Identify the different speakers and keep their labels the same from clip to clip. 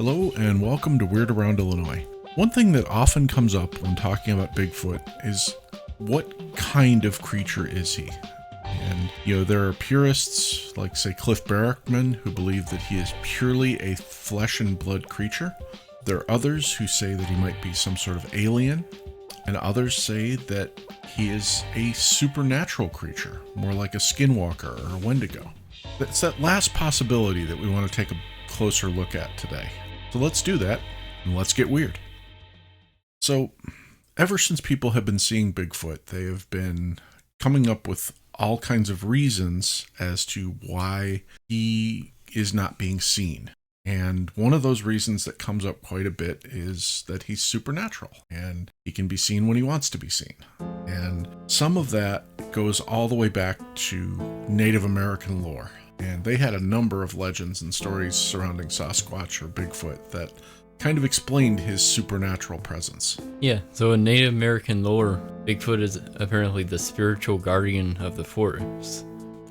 Speaker 1: Hello and welcome to Weird Around Illinois. One thing that often comes up when talking about Bigfoot is what kind of creature is he? And, there are purists like, say, Cliff Barrickman who believe that he is purely a flesh and blood creature. There are others who say that he might be some sort of alien, and others say that he is a supernatural creature, more like a skinwalker or a wendigo. It's that last possibility that we want to take a closer look at today. So let's do that, and let's get weird. So, ever since people have been seeing Bigfoot, they have been coming up with all kinds of reasons as to why he is not being seen. And one of those reasons that comes up quite a bit is that he's supernatural, and he can be seen when he wants to be seen. And some of that goes all the way back to Native American lore. And they had a number of legends and stories surrounding Sasquatch or Bigfoot that kind of explained his supernatural presence.
Speaker 2: Yeah, so in Native American lore, Bigfoot is apparently the spiritual guardian of the forest.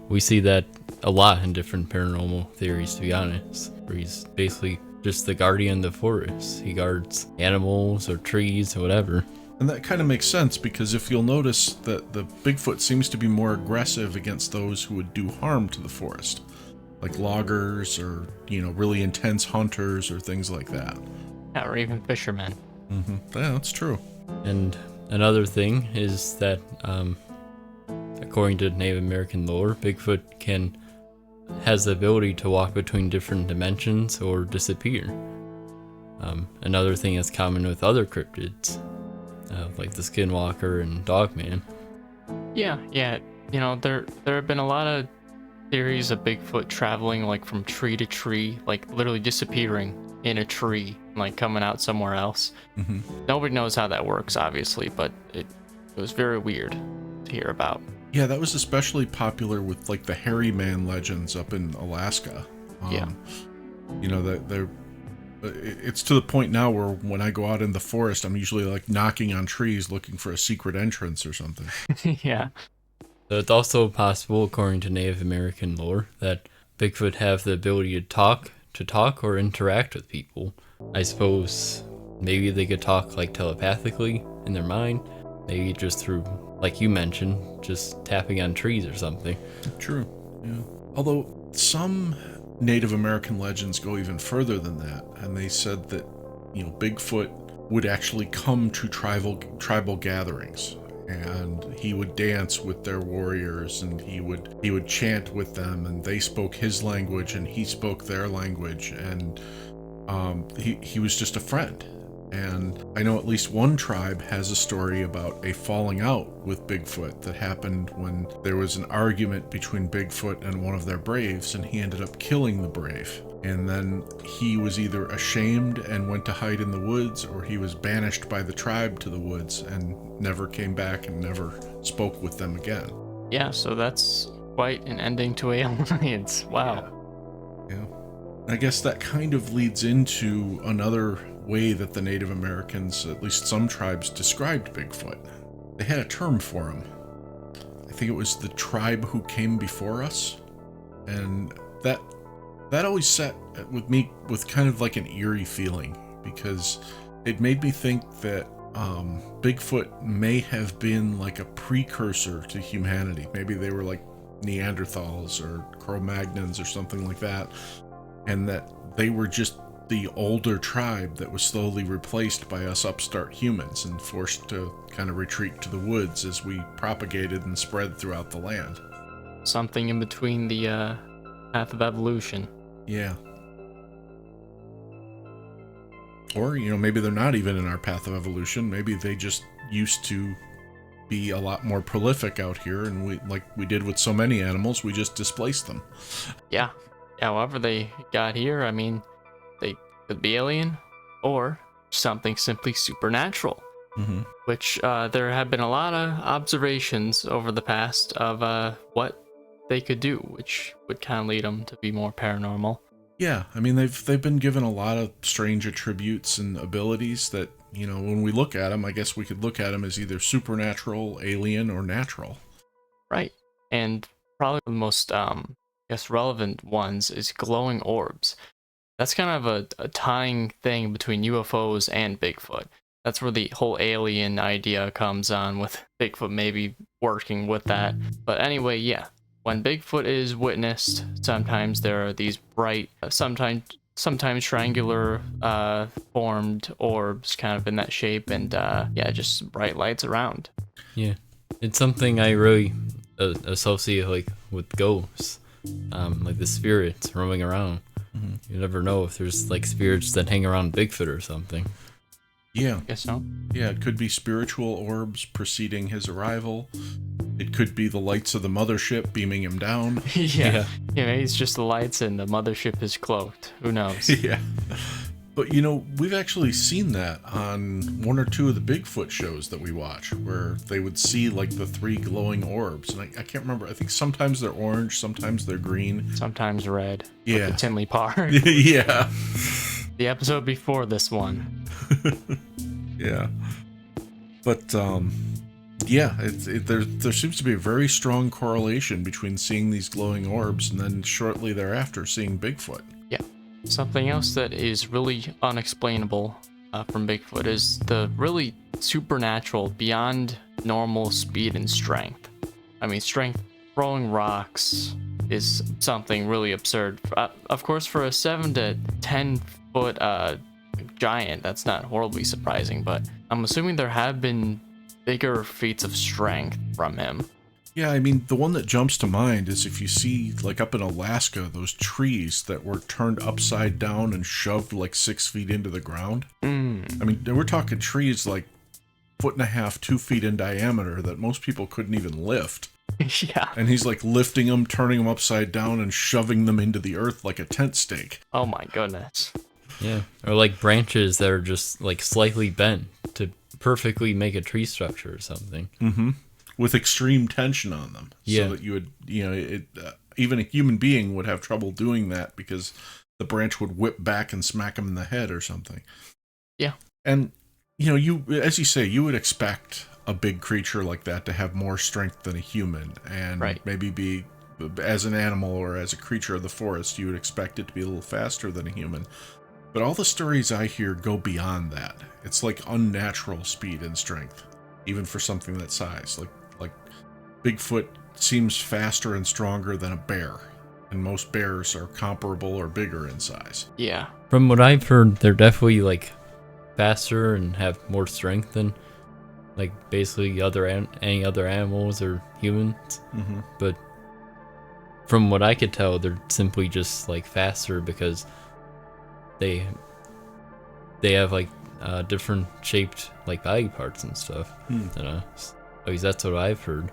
Speaker 2: We see that a lot in different paranormal theories, to be honest, where he's basically just the guardian of the forest. He guards animals or trees or whatever.
Speaker 1: And that kind of makes sense because if you'll notice that the Bigfoot seems to be more aggressive against those who would do harm to the forest, like loggers or, really intense hunters or things like that.
Speaker 3: Yeah, or even fishermen.
Speaker 1: Yeah, that's true.
Speaker 2: And another thing is that, according to Native American lore, Bigfoot has the ability to walk between different dimensions or disappear. Another thing that's common with other cryptids, like the Skinwalker and Dogman.
Speaker 3: Yeah. There have been a lot of theories of Bigfoot traveling like from tree to tree, like literally disappearing in a tree, like coming out somewhere else. Nobody knows how that works, obviously, but it was very weird to hear about.
Speaker 1: Yeah, that was especially popular with like the hairy man legends up in Alaska.
Speaker 3: Yeah.
Speaker 1: It's to the point now where when I go out in the forest, I'm usually like knocking on trees looking for a secret entrance or something.
Speaker 3: Yeah.
Speaker 2: So it's also possible, according to Native American lore, that Bigfoot have the ability to talk or interact with people. I suppose maybe they could talk like telepathically in their mind, maybe just through, like you mentioned, just tapping on trees or something.
Speaker 1: True, yeah. Although some Native American legends go even further than that, and they said that, Bigfoot would actually come to tribal gatherings, and he would dance with their warriors, and he would chant with them, and they spoke his language and he spoke their language, and he was just a friend. And I know at least one tribe has a story about a falling out with Bigfoot that happened when there was an argument between Bigfoot and one of their braves, and he ended up killing the brave. And then he was either ashamed and went to hide in the woods, or he was banished by the tribe to the woods and never came back and never spoke with them again.
Speaker 3: Yeah, so that's quite an ending to a alliance. Wow.
Speaker 1: Yeah. I guess that kind of leads into another way that the Native Americans, at least some tribes, described Bigfoot. They had a term for him. I think it was the tribe who came before us. And that always sat with me with kind of like an eerie feeling, because it made me think that Bigfoot may have been like a precursor to humanity. Maybe they were like Neanderthals or Cro-Magnons or something like that, and that they were just the older tribe that was slowly replaced by us upstart humans and forced to kind of retreat to the woods as we propagated and spread throughout the land.
Speaker 3: Something in between the path of evolution.
Speaker 1: Yeah. Or, maybe they're not even in our path of evolution. Maybe they just used to be a lot more prolific out here, and we did with so many animals, we just displaced them.
Speaker 3: Yeah. However they got here, I mean, they could be alien or something simply supernatural. Which there have been a lot of observations over the past of what they could do, which would kind of lead them to be more paranormal.
Speaker 1: Yeah, I mean, they've been given a lot of strange attributes and abilities that, when we look at them, I guess we could look at them as either supernatural, alien, or natural.
Speaker 3: Right. And probably the most relevant ones is glowing orbs. that's kind of a tying thing between UFOs and Bigfoot. That's where the whole alien idea comes on, with Bigfoot maybe working with that. But anyway, yeah. When Bigfoot is witnessed, sometimes there are these bright, sometimes triangular formed orbs kind of in that shape, and yeah, just bright lights around.
Speaker 2: Yeah, it's something I really associate like with ghosts, like the spirits roaming around. You never know if there's like spirits that hang around Bigfoot or something.
Speaker 1: Yeah.
Speaker 3: Guess so.
Speaker 1: Yeah, it could be spiritual orbs preceding his arrival. It could be the lights of the mothership beaming him down.
Speaker 3: Yeah. It's just the lights and the mothership is cloaked. Who knows?
Speaker 1: Yeah. But, you know, we've actually seen that on one or two of the Bigfoot shows that we watch, where they would see, like, the 3 glowing orbs. And I can't remember. I think sometimes they're orange, sometimes they're green.
Speaker 3: Sometimes red.
Speaker 1: Yeah.
Speaker 3: Like the Tinley Park.
Speaker 1: Yeah.
Speaker 3: The episode before this one.
Speaker 1: Yeah. But, yeah, there seems to be a very strong correlation between seeing these glowing orbs and then shortly thereafter seeing Bigfoot.
Speaker 3: Yeah. Something else that is really unexplainable from Bigfoot is the really supernatural, beyond normal speed and strength. I mean, strength throwing rocks is something really absurd. Of course, for a 7 to 10 foot giant, that's not horribly surprising, but I'm assuming there have been bigger feats of strength from him.
Speaker 1: Yeah, I mean, the one that jumps to mind is if you see, like up in Alaska, those trees that were turned upside down and shoved like 6 feet into the ground. I mean, we're talking trees like 1.5 feet, 2 feet in diameter that most people couldn't even lift.
Speaker 3: Yeah.
Speaker 1: And he's like lifting them, turning them upside down, and shoving them into the earth like a tent stake.
Speaker 3: Oh my goodness.
Speaker 2: Yeah, or like branches that are just like slightly bent to perfectly make a tree structure or something.
Speaker 1: Mm-hmm. With extreme tension on them.
Speaker 2: Yeah.
Speaker 1: So that you would, even a human being would have trouble doing that because the branch would whip back and smack him in the head or something.
Speaker 3: Yeah.
Speaker 1: And, you, as you say, you would expect a big creature like that to have more strength than a human, and maybe be, as an animal or as a creature of the forest, you would expect it to be a little faster than a human. But all the stories I hear go beyond that. It's like unnatural speed and strength, even for something that size. Like Bigfoot seems faster and stronger than a bear, and most bears are comparable or bigger in size.
Speaker 3: Yeah.
Speaker 2: From what I've heard, they're definitely like faster and have more strength than like basically any other animals or humans.
Speaker 1: Mm-hmm.
Speaker 2: But from what I could tell, they're simply just like faster because they have like different shaped like body parts and stuff. At least that's what I've heard.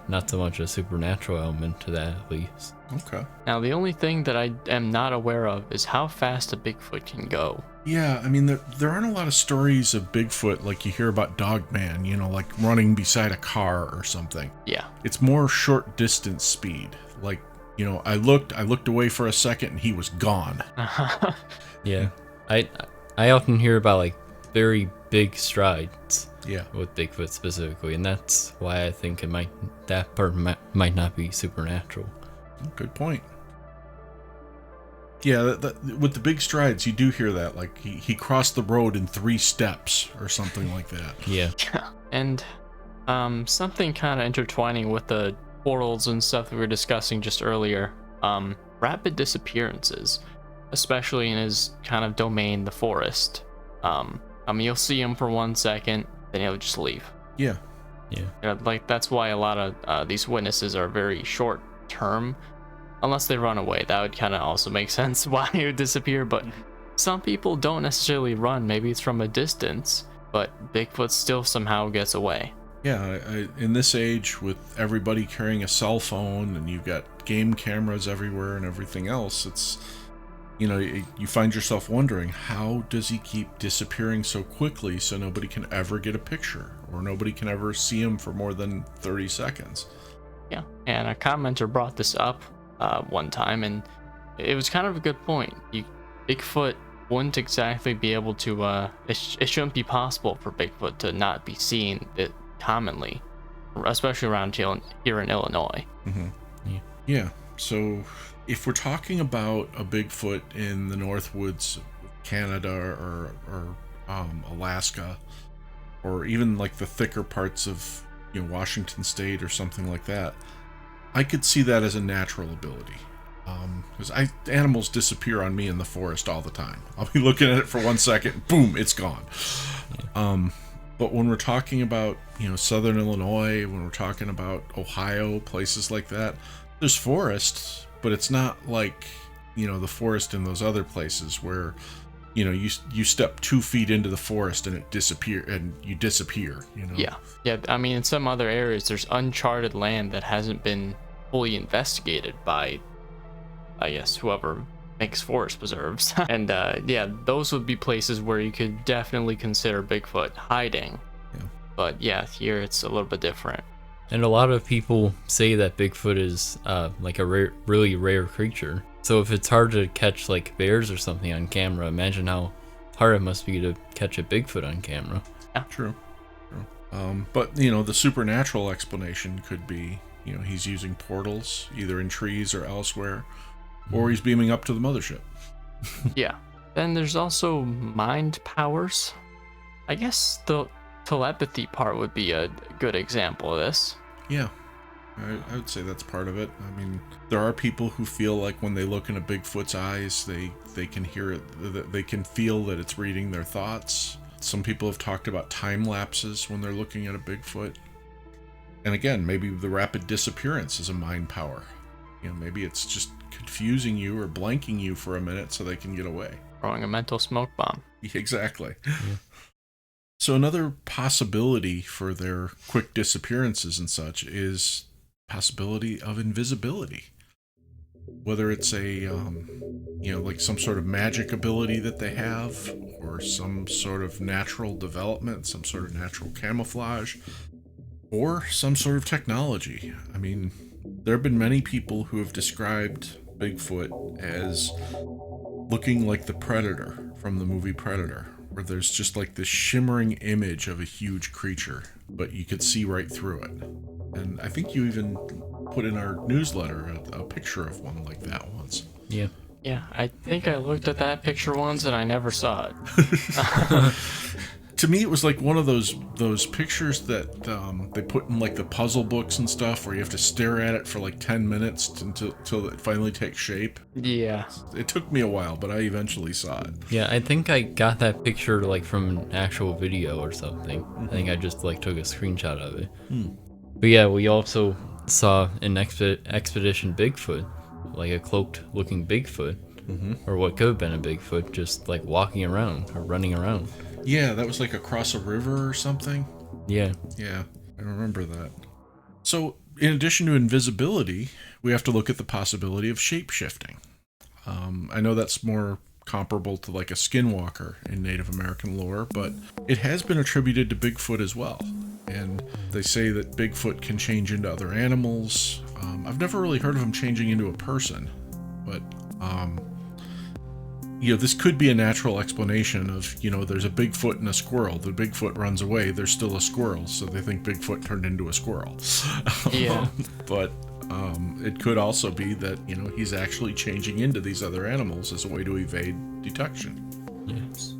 Speaker 2: Not so much a supernatural element to that, at least.
Speaker 1: Okay.
Speaker 3: Now, the only thing that I am not aware of is how fast a Bigfoot can go.
Speaker 1: Yeah, I mean, there aren't a lot of stories of Bigfoot like you hear about Dogman, like running beside a car or something.
Speaker 3: Yeah.
Speaker 1: It's more short distance speed. Like, I looked away for a second and he was gone.
Speaker 2: Yeah. I often hear about like very big strides.
Speaker 1: Yeah.
Speaker 2: With Bigfoot specifically, and that's why I think that part might not be supernatural.
Speaker 1: Good point. Yeah, with the big strides, you do hear that. Like, he crossed the road in 3 steps or something like that.
Speaker 2: Yeah.
Speaker 3: And something kind of intertwining with the portals and stuff that we were discussing just earlier. Rapid disappearances, especially in his kind of domain, the forest. You'll see him for 1 second, then he'll just leave.
Speaker 1: Yeah.
Speaker 3: Like, that's why a lot of these witnesses are very short term, unless they run away. That would kind of also make sense why he would disappear, but some people don't necessarily run. Maybe it's from a distance, but Bigfoot still somehow gets away.
Speaker 1: Yeah, in this age, with everybody carrying a cell phone and you've got game cameras everywhere and everything else, it's, you find yourself wondering, how does he keep disappearing so quickly so nobody can ever get a picture or nobody can ever see him for more than 30 seconds?
Speaker 3: Yeah, and a commenter brought this up one time, and it was kind of a good point. Bigfoot wouldn't exactly be able to, it shouldn't be possible for Bigfoot to not be seen commonly, especially around here in Illinois.
Speaker 1: Mm-hmm.
Speaker 2: Yeah.
Speaker 1: So if we're talking about a Bigfoot in the North Woods of Canada or Alaska, or even like the thicker parts of Washington State or something like that, I could see that as a natural ability. Because animals disappear on me in the forest all the time. I'll be looking at it for 1 second, boom, it's gone. But when we're talking about southern Illinois, when we're talking about Ohio, places like that, there's forests, but it's not like the forest in those other places where you step 2 feet into the forest and you disappear.
Speaker 3: Yeah. I mean, in some other areas, there's uncharted land that hasn't been fully investigated by, I guess, whoever makes forest preserves. And those would be places where you could definitely consider Bigfoot hiding.
Speaker 1: Yeah.
Speaker 3: But yeah, here it's a little bit different.
Speaker 2: And a lot of people say that Bigfoot is like a really rare creature. So if it's hard to catch like bears or something on camera, imagine how hard it must be to catch a Bigfoot on camera.
Speaker 3: Yeah.
Speaker 1: True. But the supernatural explanation could be he's using portals either in trees or elsewhere, or he's beaming up to the mothership.
Speaker 3: Yeah. Then there's also mind powers. I guess the telepathy part would be a good example of this.
Speaker 1: Yeah, I would say that's part of it. I mean, there are people who feel like when they look into Bigfoot's eyes, they can hear it, they can feel that it's reading their thoughts. Some people have talked about time lapses when they're looking at a Bigfoot. And again, maybe the rapid disappearance is a mind power. Maybe it's just confusing you or blanking you for a minute so they can get away.
Speaker 3: Throwing a mental smoke bomb.
Speaker 1: Exactly. Yeah. So another possibility for their quick disappearances and such is possibility of invisibility. Whether it's a, like some sort of magic ability that they have, or some sort of natural development, some sort of natural camouflage, or some sort of technology. I mean, there have been many people who have described Bigfoot as looking like the Predator from the movie Predator, where there's just like this shimmering image of a huge creature, but you could see right through it. And I think you even put in our newsletter a picture of one like that once.
Speaker 2: Yeah.
Speaker 3: Yeah, I think I looked at that picture once and I never saw it.
Speaker 1: To me, it was like one of those pictures that they put in like the puzzle books and stuff, where you have to stare at it for like 10 minutes until it finally takes shape.
Speaker 3: Yeah.
Speaker 1: It took me a while, but I eventually saw it.
Speaker 2: Yeah, I think I got that picture like from an actual video or something. I think I just like took a screenshot of it. But yeah, we also saw an Expedition Bigfoot, like a cloaked looking Bigfoot, or what could have been a Bigfoot, just like walking around or running around.
Speaker 1: Yeah, that was like across a river or something.
Speaker 2: Yeah.
Speaker 1: Yeah, I remember that. So, in addition to invisibility, we have to look at the possibility of shape-shifting. I know that's more comparable to like a skinwalker in Native American lore, but it has been attributed to Bigfoot as well. And they say that Bigfoot can change into other animals. I've never really heard of him changing into a person, but this could be a natural explanation of, there's a Bigfoot and a squirrel. The Bigfoot runs away, there's still a squirrel, so they think Bigfoot turned into a squirrel.
Speaker 3: Yeah.
Speaker 1: But it could also be that, he's actually changing into these other animals as a way to evade detection.
Speaker 2: Yes.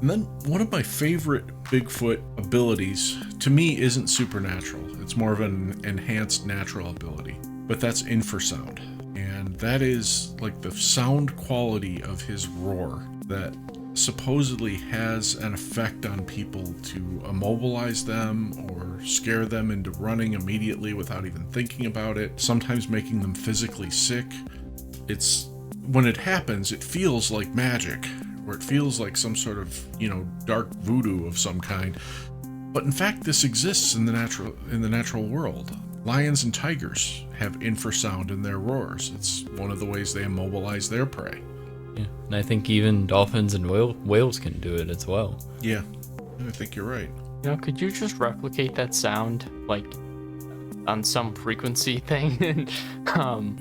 Speaker 1: And then one of my favorite Bigfoot abilities, to me, isn't supernatural. It's more of an enhanced natural ability, but that's infrasound. And that is like the sound quality of his roar that supposedly has an effect on people to immobilize them or scare them into running immediately without even thinking about it, sometimes making them physically sick. When it happens, it feels like magic, or it feels like some sort of, dark voodoo of some kind. But in fact, this exists in the natural world. Lions and tigers have infrasound in their roars. It's one of the ways they immobilize their prey.
Speaker 2: Yeah, and I think even dolphins and whales can do it as well.
Speaker 1: Yeah, I think you're right.
Speaker 3: Could you just replicate that sound, like, on some frequency thing?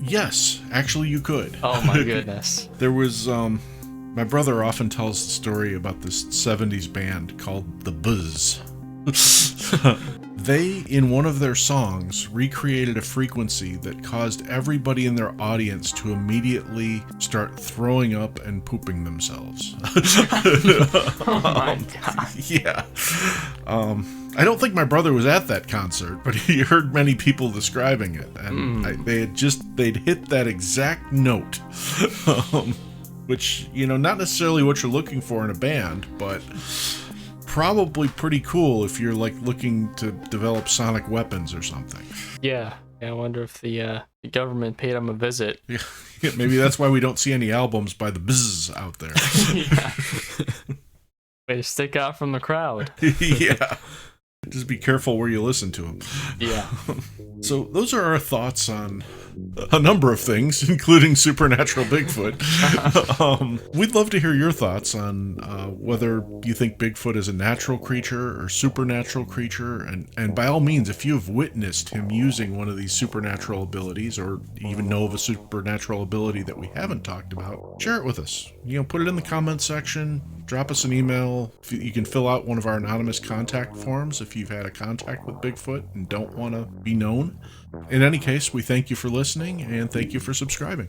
Speaker 1: Yes, actually you could.
Speaker 3: Oh my goodness.
Speaker 1: There was, my brother often tells the story about this 70s band called The Buzz. They, in one of their songs, recreated a frequency that caused everybody in their audience to immediately start throwing up and pooping themselves.
Speaker 3: Oh my god.
Speaker 1: Yeah. I don't think my brother was at that concert, but he heard many people describing it, and they'd hit that exact note, which, not necessarily what you're looking for in a band, but probably pretty cool if you're like looking to develop sonic weapons or something.
Speaker 3: Yeah. I wonder if the government paid him a visit.
Speaker 1: Yeah, maybe that's why we don't see any albums by the Bzzz out there.
Speaker 3: Yeah. Way to stick out from the crowd.
Speaker 1: Yeah. Just be careful where you listen to them.
Speaker 3: Yeah.
Speaker 1: So those are our thoughts on a number of things, including supernatural Bigfoot. We'd love to hear your thoughts on whether you think Bigfoot is a natural creature or supernatural creature. And by all means, if you've witnessed him using one of these supernatural abilities, or even know of a supernatural ability that we haven't talked about, share it with us. Put it in the comments section. Drop us an email. You can fill out one of our anonymous contact forms if you've had a contact with Bigfoot and don't want to be known. In any case, we thank you for listening and thank you for subscribing.